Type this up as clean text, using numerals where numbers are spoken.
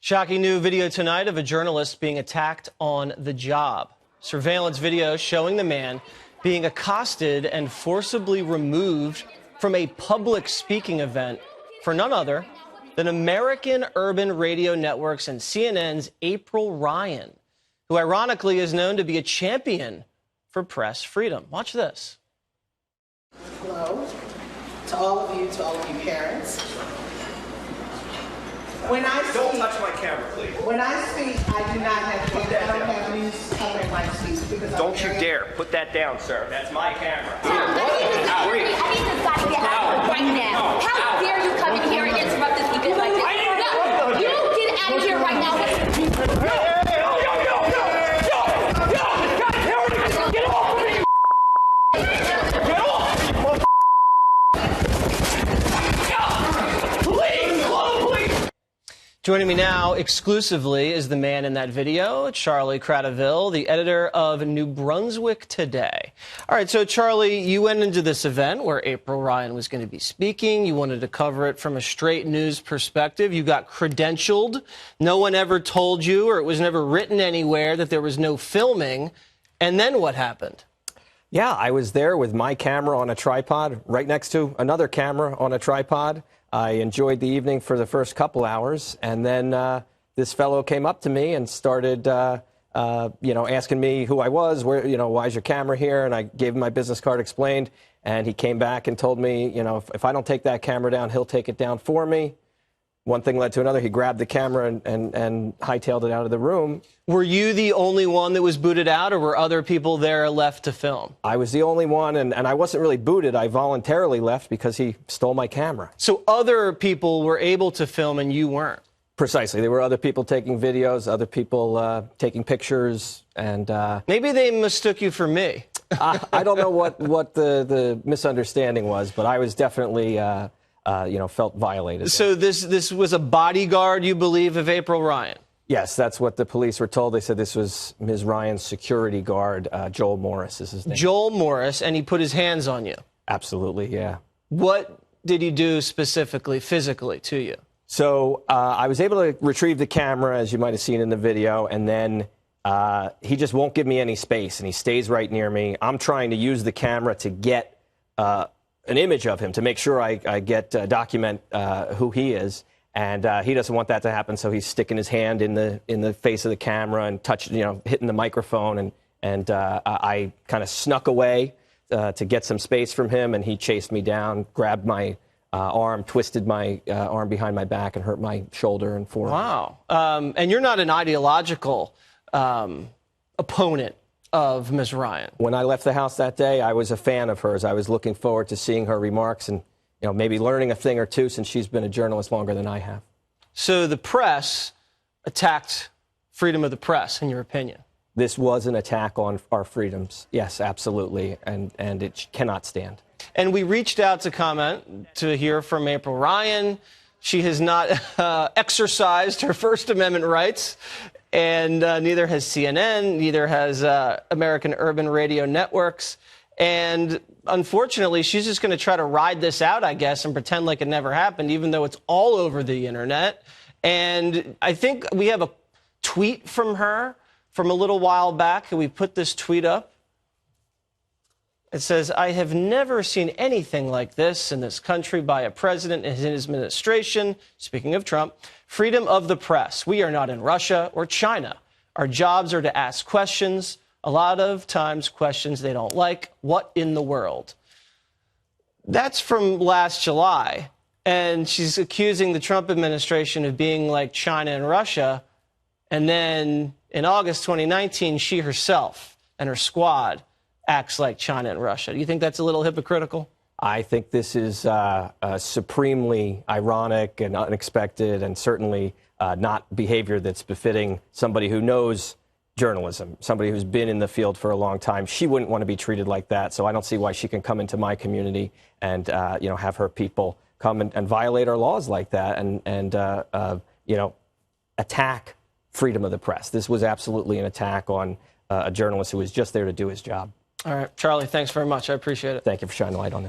Shocking new video tonight of a journalist being attacked on the job. Surveillance video showing the man being accosted and forcibly removed from a public speaking event for none other than American Urban Radio Network's and CNN's April Ryan, who ironically is known to be a champion for press freedom. Watch this. Hello to all of you parents. When I speak, don't touch my camera, please. When I speak, I do not have camera. I don't have news covering my speech because don't you dare put that down, sir. That's my camera. I need this guy to get out of here right now. How dare you come in here and interrupt this event like this? No, you get out of here right now. Joining me now exclusively is the man in that video, Charlie Cradaville, the editor of New Brunswick Today. All right, so Charlie, you went into this event where April Ryan was going to be speaking. You wanted to cover it from a straight news perspective. You got credentialed. No one ever told you, or it was never written anywhere, that there was no filming. And then what happened? Yeah, I was there with my camera on a tripod, right next to another camera on a tripod. I enjoyed the evening for the first couple hours, and then this fellow came up to me and started, asking me who I was, where, why is your camera here? And I gave him my business card, explained, and he came back and told me, if I don't take that camera down, he'll take it down for me. One thing led to another. He grabbed the camera and hightailed it out of the room. Were you the only one that was booted out, or were other people there left to film? I was the only one, and I wasn't really booted. I voluntarily left because he stole my camera. So other people were able to film and you weren't? Precisely. There were other people taking videos, other people taking pictures, and... Maybe they mistook you for me. I don't know what the misunderstanding was, but I was definitely... felt violated. So this was a bodyguard, you believe, of April Ryan? Yes, that's what the police were told. They said this was Ms. Ryan's security guard. Joel Morris is his name. Joel Morris, and he put his hands on you? Absolutely, yeah. What did he do specifically, physically, to you? So I was able to retrieve the camera, as you might have seen in the video, and then he just won't give me any space, and he stays right near me. I'm trying to use the camera to get... an image of him to make sure I document who he is, and he doesn't want that to happen. So he's sticking his hand in the face of the camera and hitting the microphone, and I kind of snuck away to get some space from him, and he chased me down, grabbed my arm, twisted my arm behind my back, and hurt my shoulder and forearm. Wow, and you're not an ideological opponent of Ms. Ryan. When I left the house that day, I was a fan of hers. I was looking forward to seeing her remarks and, maybe learning a thing or two, since she's been a journalist longer than I have. So the press attacked freedom of the press, in your opinion? This was an attack on our freedoms. Yes, absolutely. And it cannot stand. And we reached out to comment to hear from April Ryan. She has not exercised her First Amendment rights. And neither has CNN, neither has American Urban Radio Networks. And unfortunately, she's just going to try to ride this out, I guess, and pretend like it never happened, even though it's all over the internet. And I think we have a tweet from her from a little while back, and we put this tweet up. It says, "I have never seen anything like this in this country by a president and his administration." Speaking of Trump, freedom of the press. We are not in Russia or China. Our jobs are to ask questions, a lot of times questions they don't like. What in the world? That's from last July. And she's accusing the Trump administration of being like China and Russia. And then in August 2019, she herself and her squad acts like China and Russia. Do you think that's a little hypocritical? I think this is supremely ironic and unexpected, and certainly not behavior that's befitting somebody who knows journalism, somebody who's been in the field for a long time. She wouldn't want to be treated like that, so I don't see why she can come into my community and have her people come and violate our laws like that and attack freedom of the press. This was absolutely an attack on a journalist who was just there to do his job. All right, Charlie, thanks very much. I appreciate it. Thank you for shining the light on this.